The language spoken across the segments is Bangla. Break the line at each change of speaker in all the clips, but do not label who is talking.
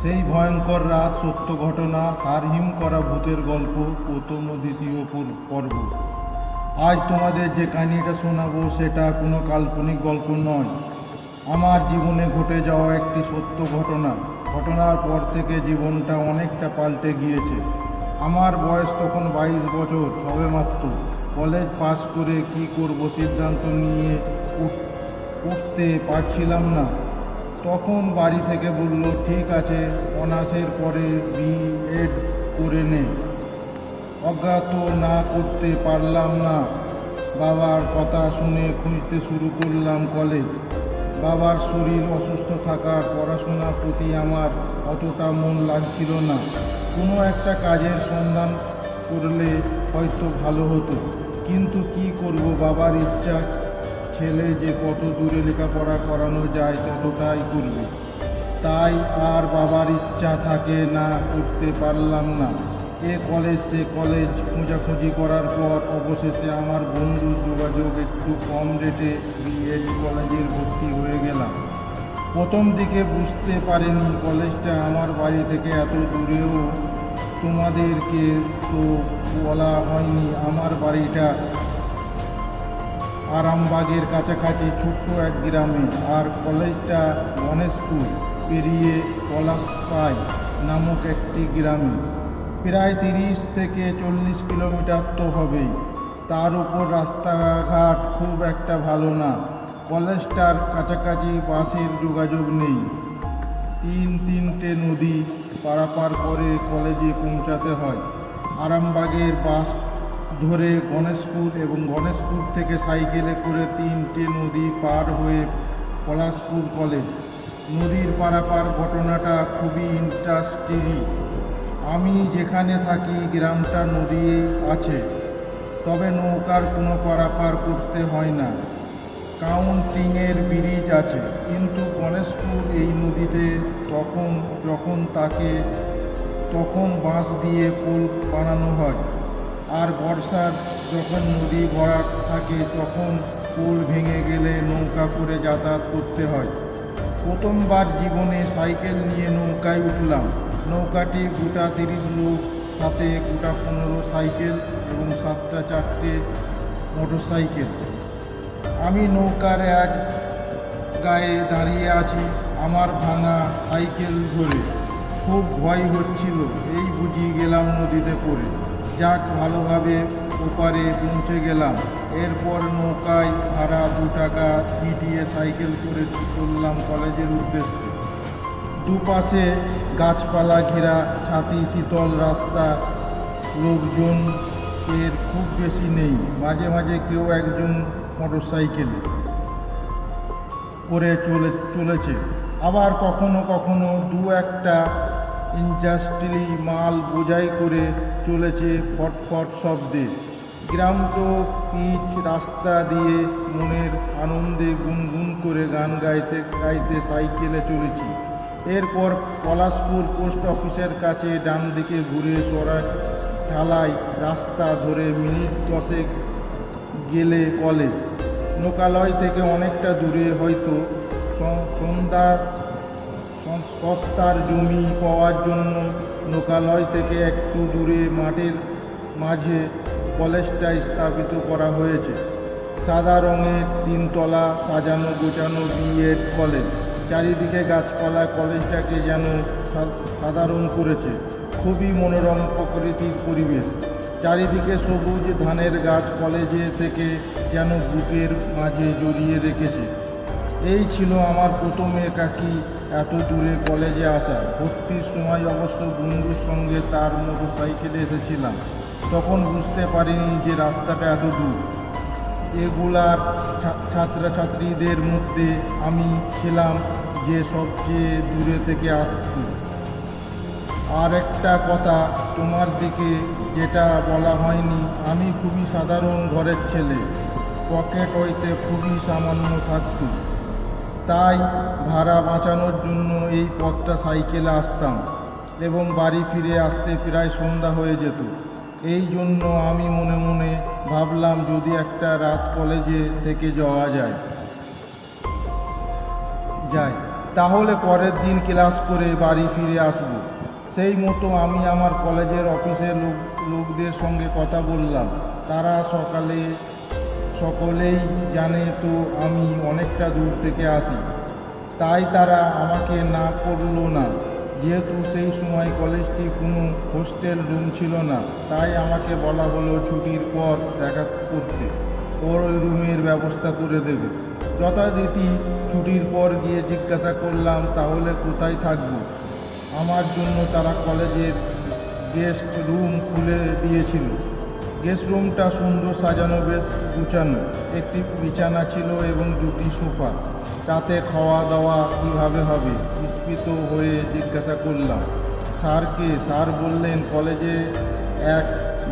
সেই ভয়ঙ্কর রাত, সত্য ঘটনা, হারহিম করা ভূতের গল্প, প্রথম ও দ্বিতীয় পর্ব। আজ তোমাদের যে কাহিনীটা শোনাবো সেটা কোনো কাল্পনিক গল্প নয়, আমার জীবনে ঘটে যাওয়া একটি সত্য ঘটনা। ঘটনার পর থেকে জীবনটা অনেকটা পাল্টে গিয়েছে। আমার বয়স তখন 22 বছর সবেমাত্র। কলেজ পাস করে কি করব সিদ্ধান্ত নিয়ে উঠতে পারছিলাম না। তখন বাড়ি থেকে বলল, ঠিক আছে, অনার্সের পরে বিএড করে নে। অজ্ঞাত না করতে পারলাম না। বাবার কথা শুনে খুঁজতে শুরু করলাম কলেজ। বাবার শরীর অসুস্থ থাকার পড়াশোনার প্রতি আমার অতটা মন লাগছিল না। কোনো একটা কাজের সন্ধান করলে হয়তো ভালো হতো, কিন্তু কি করব, বাবার ইচ্ছা, ছেলে যে কত দূরে লেখাপড়া করানো যায় ততটাই করবে। তাই আর বাবার ইচ্ছা থাকে না করতে পারলাম না। এ কলেজ সে কলেজ খোঁজাখুঁজি করার পর অবশেষে আমার বন্ধুর যোগাযোগ একটু কম রেটে বিএড কলেজের ভর্তি হয়ে গেলাম। প্রথম দিকে বুঝতে পারিনি কলেজটা আমার বাড়ি থেকে এত দূরেও। তোমাদেরকে তো বলা হয়নি, আমার বাড়িটা আরামবাগের কাছাকাছি ছোট্ট এক গ্রামে, আর কলেজটা গণেশপুর পেরিয়ে পলাশপাই নামক একটি গ্রামে। প্রায় 30 থেকে 40 কিলোমিটার তো হবেই। তার উপর রাস্তাঘাট খুব একটা ভালো না। কলেজটার কাছাকাছি বাসের যোগাযোগ নেই। তিনটে নদী পারাপার করে কলেজে পৌঁছাতে হয়। আরামবাগের বাস ধরে গণেশপুর এবং গণেশপুর থেকে সাইকেলে করে 3টে নদী পার হয়ে পলাশপুর কলেজ। নদীর পারাপার ঘটনাটা খুবই ইন্টারেস্টিং। আমি যেখানে থাকি গ্রামটা নদী আছে, তবে নৌকার কোনো পারাপার করতে হয় না। কাউন্টিংয়ের ব্রিজ আছে, কিন্তু গণেশপুর এই নদীতে তখন বাঁশ দিয়ে পোল বানানো হয়। আর বর্ষার যখন নদী ভরাট থাকে তখন পোল ভেঙে গেলে নৌকা করে যাতায়াত করতে হয়। প্রথমবার জীবনে সাইকেল নিয়ে নৌকায় উঠলাম। নৌকাটি গোটা 30 লোক, সাথে গোটা 15 সাইকেল এবং 7টা 4টে মোটর সাইকেল। আমি নৌকার এক গায়ে দাঁড়িয়ে আছি আমার ভাঙা সাইকেল ধরে। খুব ভয় হচ্ছিল, এই বুঝি গেলাম নদীতে পড়ে। যাক, ভালোভাবে ওপারে পৌঁছে গেলাম। এরপর নৌকায় ভাড়া 2 টাকা মিটিয়ে সাইকেল করে চললাম কলেজের উদ্দেশ্যে। দুপাশে গাছপালা ঘেরা ছাতি শীতল রাস্তা, লোকজন এর খুব বেশি নেই। মাঝে মাঝে কেউ একজন মোটর সাইকেল করে চলেছে, আবার কখনো কখনো 2-1টা ইন্ডাস্ট্রি মাল বোঝাই করে চলেছে ফটফট শব্দে। গ্রামটো পিচ রাস্তা দিয়ে মনের আনন্দে গুনগুন করে গান গাইতে গাইতে সাইকেলে চলেছি। এরপর পলাশপুর পোস্ট অফিসের কাছে ডান দিকে ঘুরে সরাই ঢালাই রাস্তা ধরে মিনিট 10 গেলে কলেজ। লোকালয় থেকে অনেকটা দূরে, হয়তো সস্তার জমি পাওয়ার জন্য লোকালয় থেকে একটু দূরে মাঠের মাঝে কলেজটা স্থাপিত করা হয়েছে। সাদা রঙের 3 তলা সাজানো গোছানো বিএড কলেজ। চারিদিকে গাছপালা কলেজটাকে যেন সাধারণ করেছে। খুবই মনোরম প্রকৃতির পরিবেশ। চারিদিকে সবুজ ধানের গাছ কলেজে থেকে যেন বুকের মাঝে জড়িয়ে রেখেছে। এই ছিল আমার প্রথম একাকী এত দূরে কলেজে আসা। ভর্তির সময় অবশ্য বন্ধুর সঙ্গে তার মোটর সাইকেলে এসেছিলাম। তখন বুঝতে পারিনি যে রাস্তাটা এত দূর। এগুলার ছাত্রছাত্রীদের মধ্যে আমি ছিলাম যে সবচেয়ে দূরে থেকে আসত। আর একটা কথা তোমার দিকে যেটা বলা হয়নি, আমি খুবই সাধারণ ঘরের ছেলে। পকেট হইতে খুবই সামান্য থাকত, তাই ভাড়া বাঁচানোর জন্য এই পথটা সাইকেলে আসতাম এবং বাড়ি ফিরে আসতে প্রায় সন্ধ্যা হয়ে যেত। এই জন্য আমি মনে মনে ভাবলাম যদি একটা রাত কলেজে থেকে যাওয়া যায়। তাহলে পরের দিন ক্লাস করে বাড়ি ফিরে আসব। সেই মতো আমি আমার কলেজের অফিসের লোকদের সঙ্গে কথা বললাম। তারা সকলেই জানে তো আমি অনেকটা দূর থেকে আসি, তাই তারা আমাকে না করলো না। যেহেতু সেই সময় কলেজটি কোনো হোস্টেল রুম ছিল না, তাই আমাকে বলা হলো ছুটির পর দেখা করতে, ওর ওই রুমের ব্যবস্থা করে দেবে। যথারীতি ছুটির পর গিয়ে জিজ্ঞাসা করলাম তাহলে কোথায় থাকবো। আমার জন্য তারা কলেজের গেস্ট রুম খুলে দিয়েছিল। গেস্ট রুমটা সুন্দর সাজানো, বেশ গুছানো। একটি বিছানা ছিল এবং দুটি সোফা। রাতে খাওয়া দাওয়া কীভাবে হবে বিস্মিত হয়ে জিজ্ঞাসা করলাম স্যারকে। স্যার বললেন কলেজে এক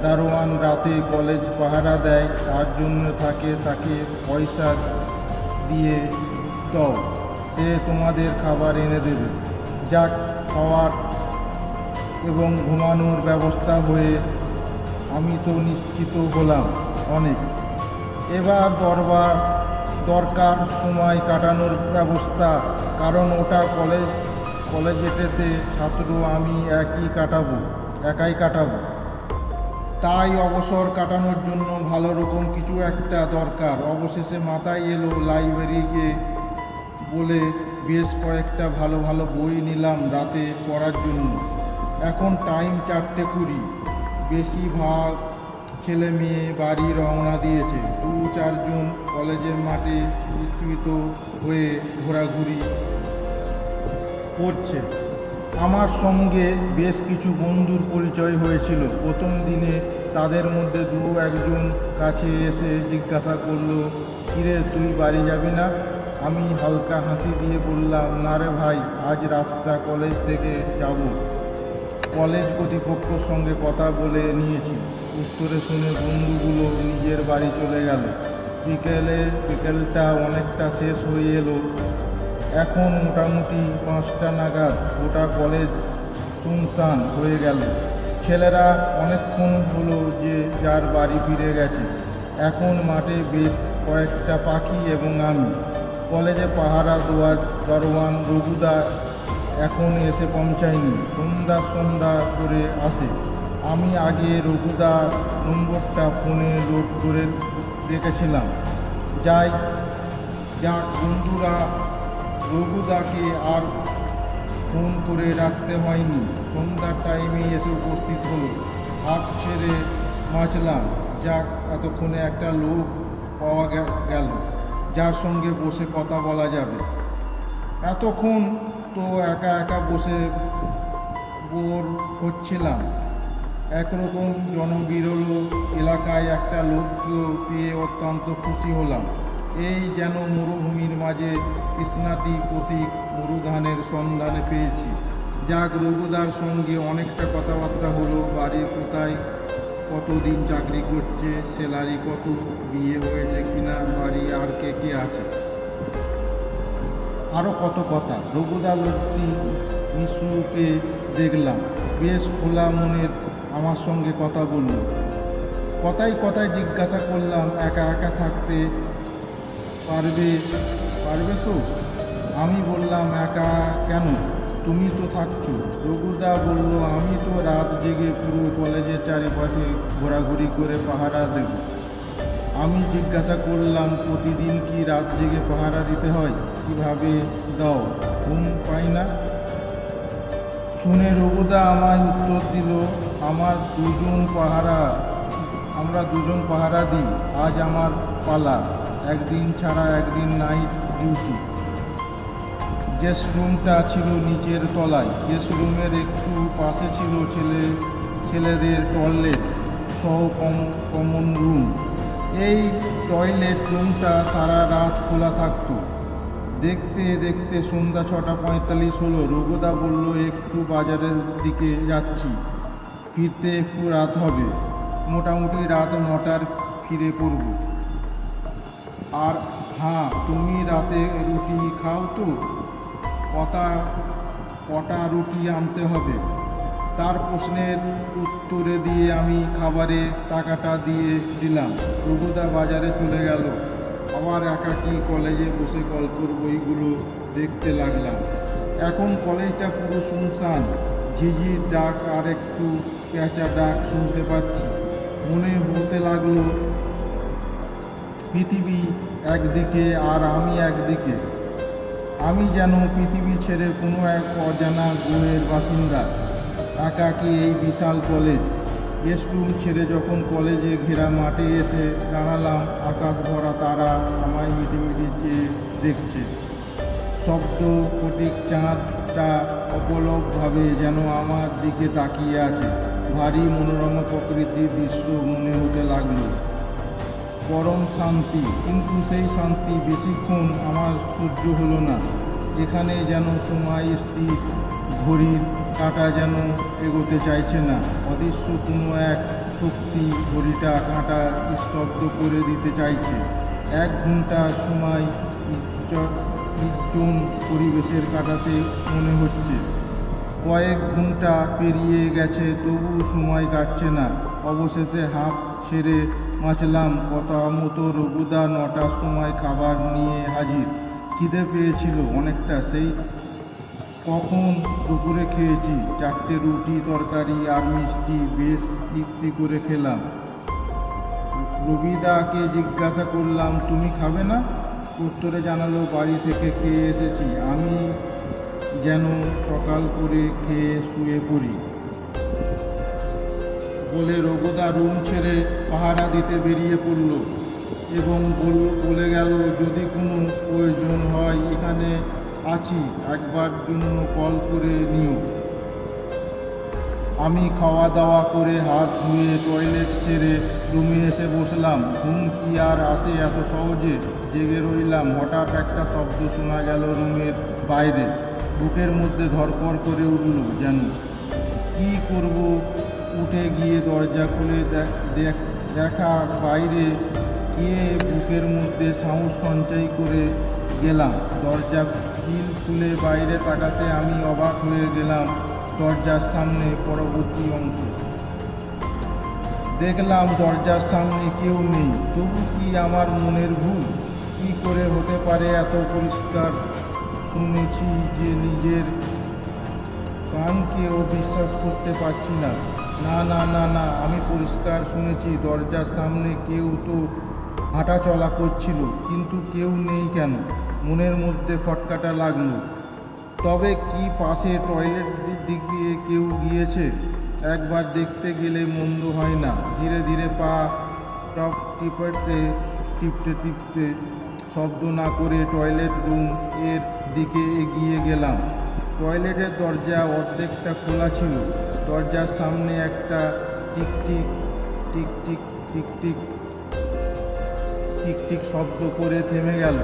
দারোয়ান রাতে কলেজ পাহারা দেয়, তার জন্য তাকে পয়সা দিয়ে দাও, সে তোমাদের খাবার এনে দেবে। যাক, খাওয়ার এবং ঘুমানোর ব্যবস্থা হয়ে আমি তো নিশ্চিত হলাম অনেক। এবার দরকার সময় কাটানোর ব্যবস্থা, কারণ ওটা কলেজেতে ছাত্র, আমি একাই কাটাবো। তাই অবসর কাটানোর জন্য ভালো রকম কিছু একটা দরকার। অবশেষে মাথায় এলো লাইব্রেরিকে বলে বেশ কয়েকটা ভালো ভালো বই নিলাম রাতে পড়ার জন্য। এখন টাইম 4:20। বেশিরভাগ ছেলে মেয়ে বাড়ি রওনা দিয়েছে। 2-4 জন কলেজের মাঠে বিস্তৃত হয়ে ঘোরাঘুরি করছে। আমার সঙ্গে বেশ কিছু বন্ধুর পরিচয় হয়েছিল প্রথম দিনে। তাদের মধ্যে 2-1জন কাছে এসে জিজ্ঞাসা করলো, কিরে তুই বাড়ি যাবি না? আমি হালকা হাসি দিয়ে বললাম, না রে ভাই, আজ রাতটা কলেজ থেকে যাব, কলেজ কর্তৃপক্ষের সঙ্গে কথা বলে নিয়েছি। উত্তরে শুনে বন্ধুগুলো নিজের বাড়ি চলে গেল। বিকেলটা অনেকটা শেষ হয়ে এলো। এখন মোটামুটি 5টা নাগাদ গোটা কলেজ শুনশান হয়ে গেল। ছেলেরা অনেকক্ষণ হলো যে যার বাড়ি ফিরে গেছে। এখন মাঠে বেশ কয়েকটা পাখি এবং আমি। কলেজে পাহারা দারোয়ান রঘুদা এখন এসে পৌঁছায়নি, সন্ধ্যা করে আসে। আমি আগে রঘুদার নম্বরটা ফোনে লোড করে রেখেছিলাম। যাক বন্ধুরা, রঘুদাকে আর ফোন করে রাখতে হয়নি। সন্ধ্যার টাইমে এসে উপস্থিত হলো। হাত ছেড়ে বাঁচলাম। যাক, এতক্ষণে একটা লোক পাওয়া গেল যার সঙ্গে বসে কথা বলা যাবে। এতক্ষণ তো একা একা বসে বোর হচ্ছিলাম। একরকম জনবিরল এলাকায় একটা লোককে পেয়ে অত্যন্ত খুশি হলাম। এই যেন মরুভূমির মাঝে কৃষ্ণাটি প্রতীক মরুধানের সন্ধানে পেয়েছি। যাক, রঘুদার সঙ্গে অনেকটা কথাবার্তা হলো। বাড়ির কোথায়, কতদিন চাকরি করছে, স্যালারি কত, বিয়ে হয়েছে কিনা, বাড়ি আর কে কে আছে, আরও কত কথা। রঘুদা লোকটি মিশুকে দেখলাম, বেশ খোলা মনের আমার সঙ্গে কথা বলল। কথায় জিজ্ঞাসা করলাম, একা একা থাকতে পারবে তো? আমি বললাম, একা কেন, তুমি তো থাকছো। রঘুদা বলল, আমি তো রাত জেগে পুরো কলেজের চারিপাশে ঘোরাঘুরি করে পাহারা দেব। আমি জিজ্ঞাসা করলাম, প্রতিদিন কি রাত জেগে পাহারা দিতে হয়? কিভাবে দাও, ঘুম পাই না? শুনে রঘুদা আমায় উত্তর দিল, আমরা দুজন পাহারা দিই। আজ আমার পালা, একদিন ছাড়া একদিন নাইট ডিউটি। গেস্ট রুমটা ছিল নিচের তলায়। গেস্ট রুমের একটু পাশে ছিল ছেলেদের টয়লেট সহ কমন রুম। এই টয়লেট রুমটা সারা রাত খোলা থাকতো। দেখতে দেখতে সন্ধ্যা 6:45 হলো। রঘুদা বলল, একটু বাজারের দিকে যাচ্ছি, ফিরতে একটু রাত হবে। মোটামুটি রাত 9টার ফিরে পড়ব। আর হ্যাঁ, তুমি রাতে রুটি খাও তো? কটা রুটি আনতে হবে? তার প্রশ্নের উত্তরে দিয়ে আমি খাবারের টাকাটা দিয়ে দিলাম। রঘুদা বাজারে চলে গেল। আবার একাকী কলেজে বসে গল্পের বইগুলো দেখতে লাগলাম। এখন কলেজটা পুরো শুনশান, ঝিঝির ডাক আর একটু পেঁচা ডাক শুনতে পাচ্ছি। মনে হতে লাগলো পৃথিবী একদিকে আর আমি একদিকে। আমি যেন পৃথিবী ছেড়ে কোনো এক অজানা গ্রহের বাসিন্দা, একাকী এই বিশাল কলেজ। স্কুল ছেড়ে যখন কলেজে ঘেরা মাঠে এসে দাঁড়ালাম, আকাশ ভরা তারা আমায় মিটিমিটি চেয়ে দেখছে। শব্দ ফটিক চাঁদটা অপলকভাবে যেন আমার দিকে তাকিয়ে আছে। ভারী মনোরমা প্রকৃতির দৃশ্য মনে হতে লাগলো। পরম শান্তি, কিন্তু সেই শান্তি বেশিক্ষণ আমার সহ্য হলো না। এখানে যেন সময় স্থির, ঘড়ির কাঁটা যেন এগোতে চাইছে না। অদৃশ্য কোনো এক শক্তি ঘড়িটা কাঁটা স্তব্ধ করে দিতে চাইছে। 1 ঘন্টা সময় নির্জন পরিবেশের কাটাতে মনে হচ্ছে। কয়েক ঘন্টা পেরিয়ে গেছে, তবু সময় কাটছে না। অবশেষে হাঁপ ছেড়ে বাঁচলাম কথা মতো। রঘুদা 9টার সময় খাবার নিয়ে হাজির। খিদে পেয়েছিল অনেকটা, সেই কখন দুপুরে খেয়েছি। 4টে রুটি, তরকারি আর মিষ্টি, বেশ তৃপ্তি করে খেলাম। রবিদাকে জিজ্ঞাসা করলাম, তুমি খাবে না? উত্তরে জানালো, বাড়ি থেকে খেয়ে এসেছি। আমি যেন সকাল করে খেয়ে শুয়ে পড়ি বলে রঘুদা রুম ছেড়ে পাহারা দিতে বেরিয়ে পড়ল এবং বলে গেল, যদি কোনো প্রয়োজন হয় এখানে আছি, একবার জন্য কল করে নিও। আমি খাওয়া দাওয়া করে হাত ধুয়ে টয়লেট সেরে রুমে এসে বসলাম। ঘুম কি আর আসে এত সহজে? জেগে রইলাম। হঠাৎ একটা শব্দ শোনা গেল রুমের বাইরে। বুকের মধ্যে ধরপড় করে উঠল যেন। কি করব? উঠে গিয়ে দরজা খুলে দেখা বাইরে কে। বুকের মধ্যে সাহস সঞ্চয় করে গেলাম। দরজা খিল খুলে বাইরে তাকাতে আমি অবাক হয়ে গেলাম। দরজার সামনে পরবর্তী অংশ দেখলাম, দরজার সামনে কেউ নেই। তবু কি আমার মনের ভুল? কি করে হতে পারে? এত পরিষ্কার শুনেছি যে নিজের কানকেও বিশ্বাস করতে পারছি না। না না না না, আমি পরিষ্কার শুনেছি। দরজার সামনে কেউ তো হাঁটা চলা করছিল, কিন্তু কেউ নেই কেন? মনের মধ্যে খটকাটা লাগলো। তবে কি পাশে টয়লেট দিক দিয়ে কেউ গিয়েছে? একবার দেখতে গেলে মন্দ হয় না। ধীরে ধীরে পা টপ টিপতে টিপতে শব্দ না করে টয়লেট রুম এর দিকে এগিয়ে গেলাম। টয়লেটের দরজা অর্ধেকটা খোলা ছিল। দরজার সামনে একটা টিকটিক টিকটিক টিকটিক টিকটিক শব্দ করে থেমে গেল।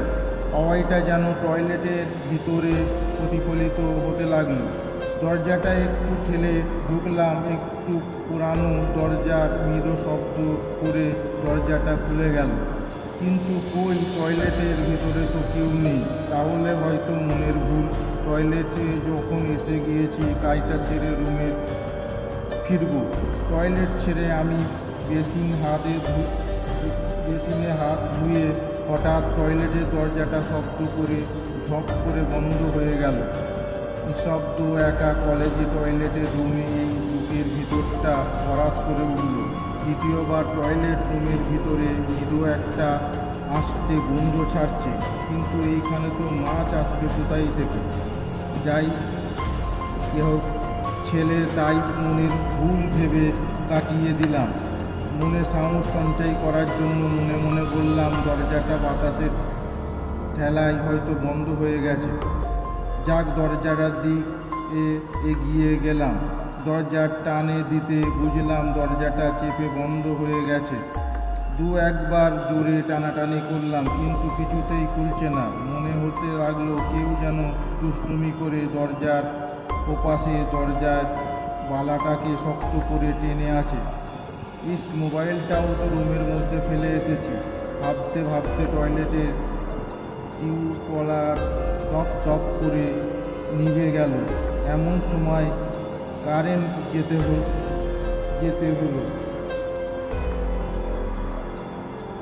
আওয়াজটা যেন টয়লেটের ভিতরে প্রতিফলিত হতে লাগলো। দরজাটা একটু ঠেলে ঢুকলাম। একটু পুরানো দরজার মৃদু শব্দ করে দরজাটা খুলে গেল। কিন্তু কই, টয়লেটের ভিতরে তো কেউ নেই। তাহলে হয়তো মনের ভুল। টয়লেটে যখন এসে গিয়েছি, কাজটা সেরে রুমে ফিরব। টয়লেট ছেড়ে আমি বেসিনে হাত ধুয়ে হঠাৎ টয়লেটের দরজাটা শব্দ করে ঝপ করে বন্ধ হয়ে গেল। নিঃশব্দ একা কলেজে টয়লেটের রুমে এই বুকের ভিতরটা হরাস করে উঠল। দ্বিতীয়বার টয়লেট রুমের ভিতরে মৃদু একটা আস্তে গন্ধ ছাড়ছে। কিন্তু এইখানে তো মাছ আসবে কোথায় থেকে? যাই কেহ ছেলে, তাই মনের ভুল ভেবে কাটিয়ে দিলাম। মনে সাহস সঞ্চয় করার জন্য মনে মনে বললাম, দরজাটা বাতাসের ঠেলায় হয়তো বন্ধ হয়ে গেছে। যাক, দরজাটার দিকে এগিয়ে গেলাম। দরজার টানে দিতে বুঝলাম দরজাটা চেপে বন্ধ হয়ে গেছে। 2-1বার জোরে টানাটানি করলাম, কিন্তু কিছুতেই খুলছে না। মনে হতে লাগলো কেউ যেন দুষ্টুমি করে দরজার ওপাশে দরজার বালাটাকে শক্ত করে টেনে আছে। মোবাইলটাও তো রুমের মধ্যে ফেলে এসেছি। ভাবতে ভাবতে টয়লেটের টিউবওয়েলার টপ টপ করে নিভে গেল। এমন সময় কারেন্ট যেতে হলো।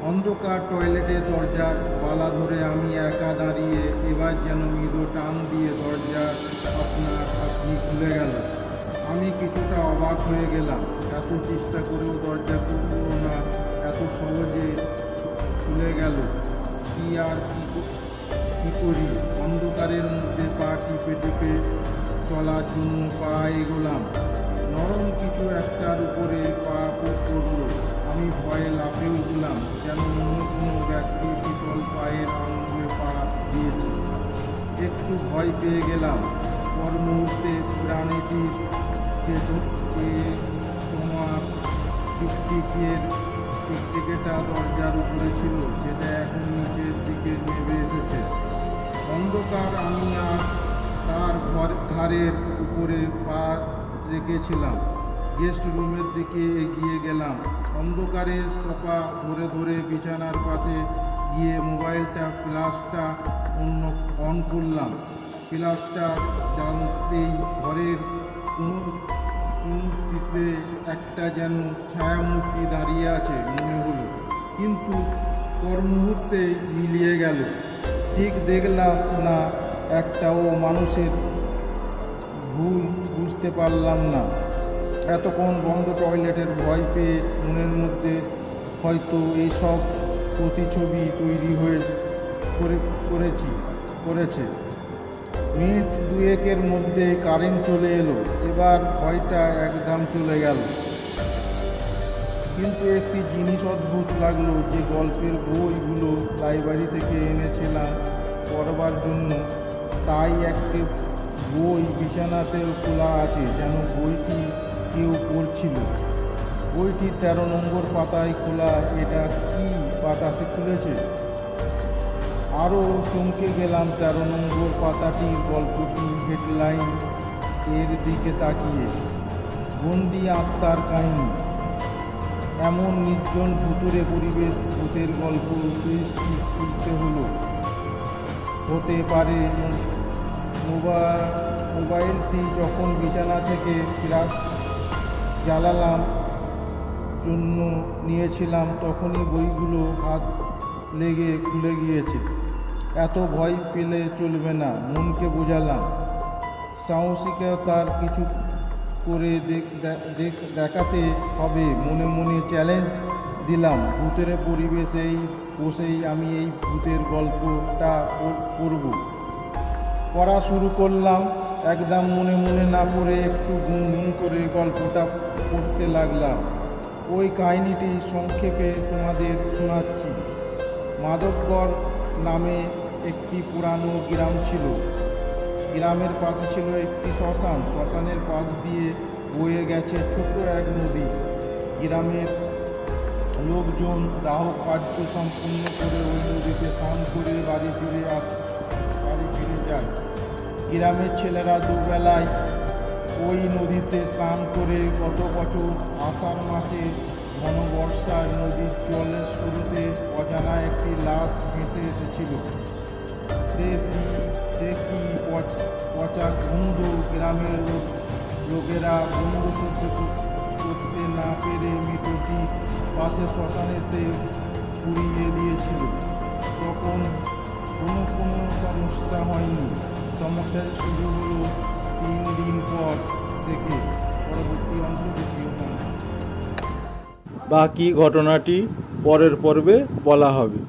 অন্ধকার টয়লেটে দরজার পালা ধরে আমি একা দাঁড়িয়ে, এবার যেন মৃদু টান দিয়ে দরজা আপনি খুলে গেল। আমি কিছুটা অবাক হয়ে গেলাম। এত চেষ্টা করেও দরজা খুলল না, এত সহজে খুলে গেল। কি আর কি করি? অন্ধকারের মধ্যে পা টিপে টিপে চলার জন্য পা এগোলাম। নরম কিছু একটার উপরে পা পড়ল। আমি ভয়ে লাফে উঠলাম, যেন অন্য কোনো ব্যক্তি শীতল পায়ের আঙুলে পা দিয়েছে। একটু ভয় পেয়ে গেলাম। পর মুহূর্তে প্রাণীটির যে তোমার টিকটিকেটা দরজার উপরে ছিল, সেটা এখন নিচের দিকে নেমে এসেছে। অন্ধকার আমি আর তার ঘরের উপরে পা রেখেছিলাম। গেস্ট রুমের দিকে এগিয়ে গেলাম। অন্ধকারে সোফা ধরে ধরে বিছানার পাশে গিয়ে মোবাইলটা ফ্ল্যাশটা অন করলাম। ফ্ল্যাশটা জ্বালতেই ঘরের কোণটিতে একটা যেন ছায়ামূর্তি দাঁড়িয়ে আছে মনে হলো, কিন্তু পর মুহূর্তে মিলিয়ে গেল। ঠিক দেখলাম না একটাও মানুষের ভুল বুঝতে পারলাম না। এতক্ষণ বন্ধ টয়লেটের ভয় পেয়ে মনের মধ্যে হয়তো এইসব প্রতিছবি তৈরি করেছে। মিনিট দুয়েকের মধ্যে কারেন্ট চলে এলো। এবার ভয়টা একদম চলে গেল। কিন্তু একটি জিনিস অদ্ভুত লাগলো, যে গল্পের বইগুলো লাইব্রেরি থেকে এনেছিলাম পড়বার জন্য, তাই একটি বই বিছানাতে খোলা আছে, যেন বইটি কেউ পড়ছিল। বইটি 13 নম্বর পাতায় খোলা। এটা কি বাতাসে খুলেছে? আরও চমকে গেলাম 13 নম্বর পাতাটির গল্পটি হেডলাইন এর দিকে তাকিয়ে, বন্দি আত্মার কাহিনী। এমন নির্জন ভুতুরে পরিবেশ, ভূতের গল্প পৃষ্টি খুলতে হতে পারে। মোবাইলটি যখন বিছানা থেকে ফ্ল্যাশ জ্বালালাম জন্য নিয়েছিলাম, তখনই বইগুলো হাত লেগে খুলে গিয়েছে। এত ভয় পেলে চলবে না, মনকে বোঝালাম। সাহসিকতার কিছু করে দেখাতে হবে, মনে মনে চ্যালেঞ্জ দিলাম। ভূতের পরিবেশেই বসেই আমি এই ভূতের গল্পটা পড়া শুরু করলাম। একদম মনে মনে না পড়ে একটু গুনগুন করে গল্পটা পড়তে লাগলাম। ওই কাহিনীটি সংক্ষেপে তোমাদের শোনাচ্ছি। মাধবগড় নামে একটি পুরানো গ্রাম ছিল। গ্রামের পাশে ছিল একটি শ্মশান। শ্মশানের পাশ দিয়ে বয়ে গেছে ছোট এক নদী। গ্রামের লোকজন দাহ কার্য সম্পূর্ণ করে ওই নদীতে স্নান করে বাড়ি ফিরে যায়। গ্রামের ছেলেরা দুবেলায় ওই নদীতে স্নান করে গত বছর আষাঢ় মাসে ঘনবর্ষার নদীর জলের শুরুতে অজানা একটি লাশ ভেসে এসেছিল। সে কি পচা গন্ধ! গ্রামের লোকেরা গন্ধ সহ্য করতে না পেরে মৃতটি পাশে শ্মশানেতে পুড়িয়ে দিয়েছিল। তখন কোনো সমস্যা হয়নি। সমস্যা শুরু হলো 3 দিন পর থেকে। পরবর্তী অংশ দ্বিতীয় খণ্ড।
বাকি ঘটনাটি পরের পর্বে বলা হবে।